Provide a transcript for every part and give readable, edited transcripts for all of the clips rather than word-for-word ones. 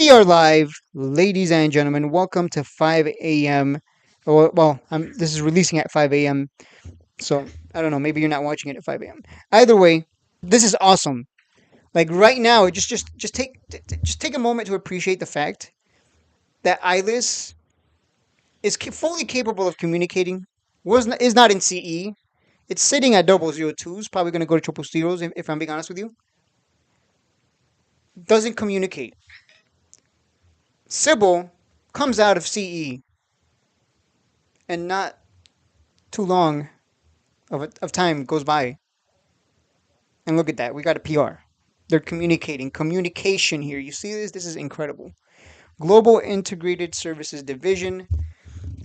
We are live, ladies and gentlemen. Welcome to 5 a.m. Well, this is releasing at 5 a.m. So I don't know. Maybe you're not watching it at 5 a.m. Either way, this is awesome. Like right now, just take a moment to appreciate the fact that Eyeless is fully capable of communicating. Is not in CE. It's sitting at 002s. Probably going to go to triple zeros if I'm being honest with you. Doesn't communicate. Cybl comes out of CE and not too long of time goes by. And look at that. We got a PR. They're communicating. Communication here. You see this? This is incredible. Global Integrated Services Division.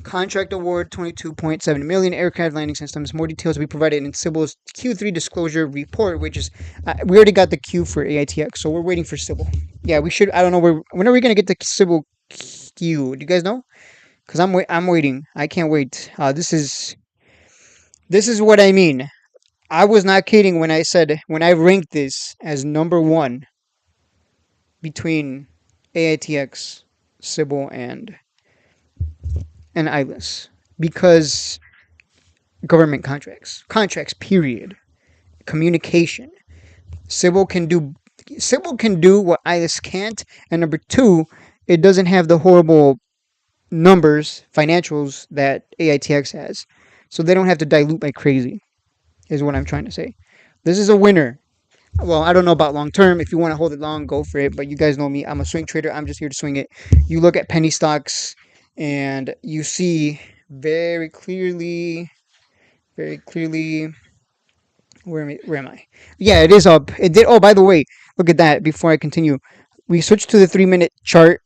Contract award 22.7 million aircraft landing systems. More details will be provided in Cybl's Q3 disclosure report, which is we already got the Q for AITX, so we're waiting for Cybl. Yeah, we should. I don't know when are we gonna get the Cybl Q? Do you guys know? Because I'm waiting. I can't wait. This is what I mean. I was not kidding when I said when I ranked this as number one between AITX, Cybl, and ILIS because contracts, period, communication. Cybl can do what ILIS can't, and number two, it doesn't have the horrible numbers, financials that AITX has, so they don't have to dilute like crazy. Is what I'm trying to say. This is a winner. Well, I don't know about long term. If you want to hold it long, go for it. But you guys know me. I'm a swing trader. I'm just here to swing it. You look at penny stocks and you see very clearly, very clearly. Where am I? Yeah, it is up. It did. Oh, by the way, look at that. Before I continue, we switched to the 3 minute chart,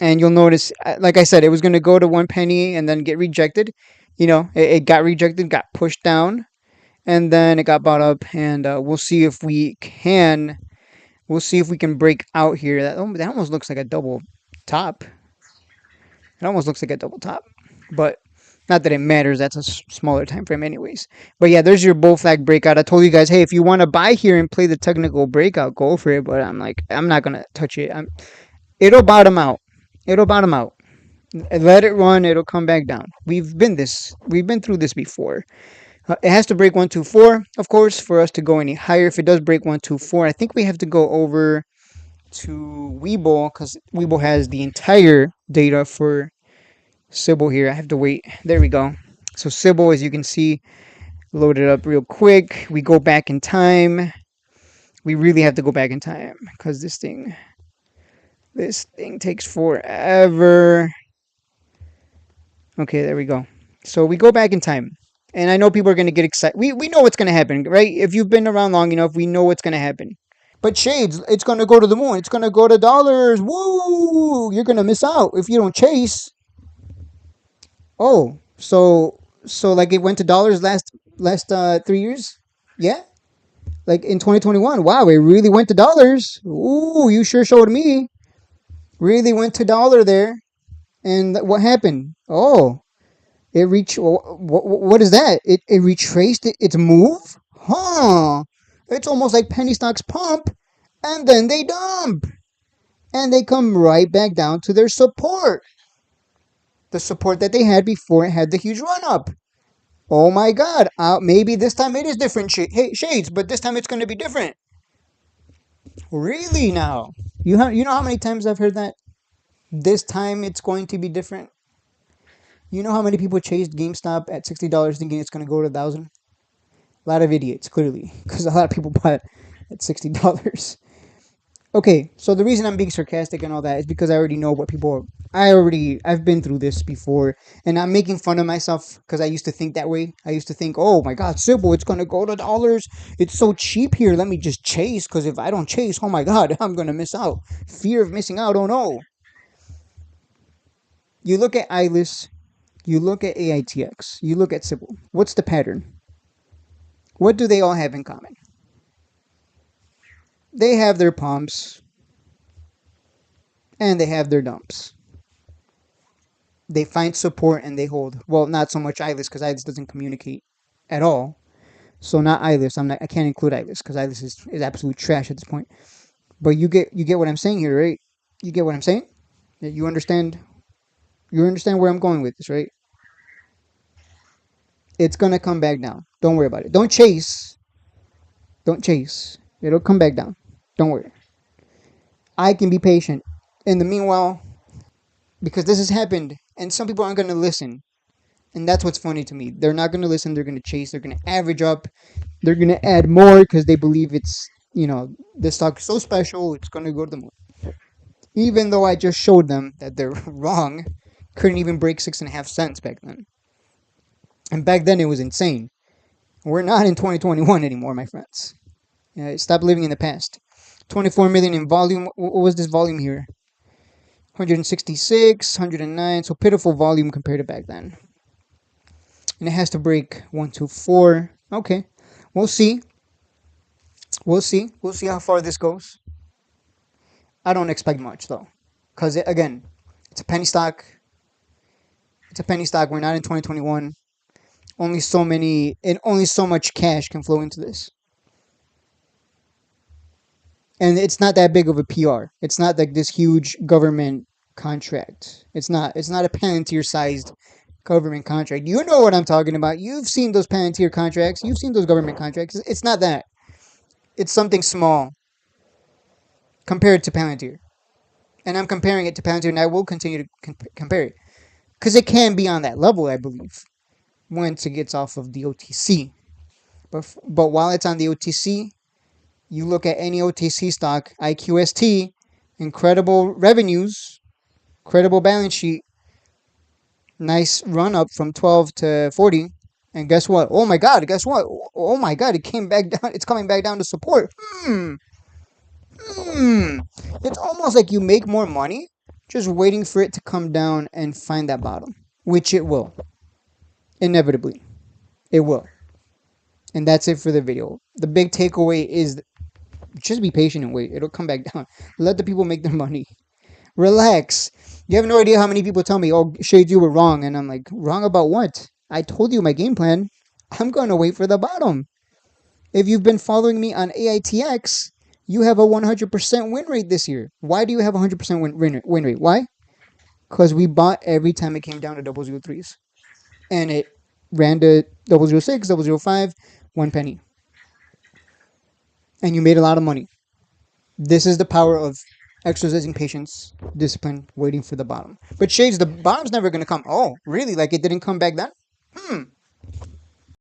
and you'll notice, like I said, it was going to go to 1 penny and then get rejected. It got rejected, got pushed down, and then it got bought up, and we'll see if we can. We'll see if we can break out here. That almost looks like a double top. It almost looks like a double top, but not that it matters. That's a smaller time frame, anyways. But yeah, there's your bull flag breakout. I told you guys, hey, if you want to buy here and play the technical breakout, go for it. But I'm not gonna touch it. It'll bottom out. It'll bottom out. Let it run. It'll come back down. We've been through this before. It has to break 124, of course, for us to go any higher. If it does break 124, I think we have to go over to Webull because Webull has the entire data for Cybl here. I have to wait. There we go. So Cybl, as you can see, load it up real quick. We go back in time. We really have to go back in time because this thing takes forever. Okay, there we go. So we go back in time. And I know people are going to get excited. We know what's going to happen, right? If you've been around long enough, we know what's going to happen. But Shades, it's going to go to the moon. It's going to go to dollars. Woo! You're going to miss out if you don't chase. Oh, so like it went to dollars last 3 years? Yeah? Like in 2021. Wow, it really went to dollars. Ooh, you sure showed me. Really went to dollar there. And what happened? Oh, it what is that? It retraced its move? Huh. It's almost like penny stocks pump and then they dump. And they come right back down to their support. The support that they had before it had the huge run up. Oh my god. Maybe this time it is different shades, but this time it's going to be different. Really now? You know how many times I've heard that? This time it's going to be different. You know how many people chased GameStop at $60 thinking it's going to go to 1,000? A lot of idiots, clearly, because a lot of people bought it at $60. Okay, so the reason I'm being sarcastic and all that is because I already know what people. I've been through this before, and I'm making fun of myself because I used to think that way. I used to think, oh my God, Cybl, it's gonna go to dollars. It's so cheap here. Let me just chase, because if I don't chase, oh my God, I'm gonna miss out. Fear of missing out. Oh no. You look at ILIS, you look at AITX, you look at Cybl. What's the pattern? What do they all have in common? They have their pumps and they have their dumps. They find support and they hold. Well, not so much ILIS because ILIS doesn't communicate at all. So not ILIS. I can't include ILIS because ILIS is absolute trash at this point. But you get what I'm saying here, right? You get what I'm saying? You understand? You understand where I'm going with this, right? It's gonna come back down. Don't worry about it. Don't chase. Don't chase. It'll come back down. Don't worry. I can be patient. In the meanwhile, because this has happened, and some people aren't gonna listen. And that's what's funny to me. They're not gonna listen. They're gonna chase. They're gonna average up. They're gonna add more because they believe it's this stock is so special. It's gonna go to the moon. Even though I just showed them that they're wrong. Couldn't even break 6.5 cents back then. And back then it was insane. We're not in 2021 anymore, my friends. Stop living in the past. 24 million in volume. What was this volume here? 166, 109. So pitiful volume compared to back then. And it has to break 124. Okay. We'll see. We'll see. We'll see how far this goes. I don't expect much though. Because again, it's a penny stock. It's a penny stock. We're not in 2021. Only so many and only so much cash can flow into this. And it's not that big of a PR. It's not like this huge government contract. It's not a Palantir sized government contract. You know what I'm talking about. You've seen those Palantir contracts. You've seen those government contracts. It's not that. It's something small compared to Palantir. And I'm comparing it to Palantir, and I will continue to compare it. Because it can be on that level, I believe, once it gets off of the OTC. But while it's on the OTC, you look at any OTC stock, IQST, incredible revenues, credible balance sheet, nice run up from 12 to 40. And guess what? Oh my God, guess what? Oh my God, it came back down. It's coming back down to support. It's almost like you make more money just waiting for it to come down and find that bottom, which it will. Inevitably, it will. And that's it for the video. The big takeaway is just be patient and wait. It'll come back down. Let the people make their money. Relax. You have no idea how many people tell me, oh, Shades, you were wrong. And I'm like, wrong about what? I told you my game plan. I'm going to wait for the bottom. If you've been following me on AITX, you have a 100% win rate this year. Why do you have a 100% win rate? Why? Because we bought every time it came down to 003s. And it ran to 006, 005, 1 penny. And you made a lot of money. This is the power of exercising patience, discipline, waiting for the bottom. But Shades, the bottom's never going to come. Oh, really? Like it didn't come back then?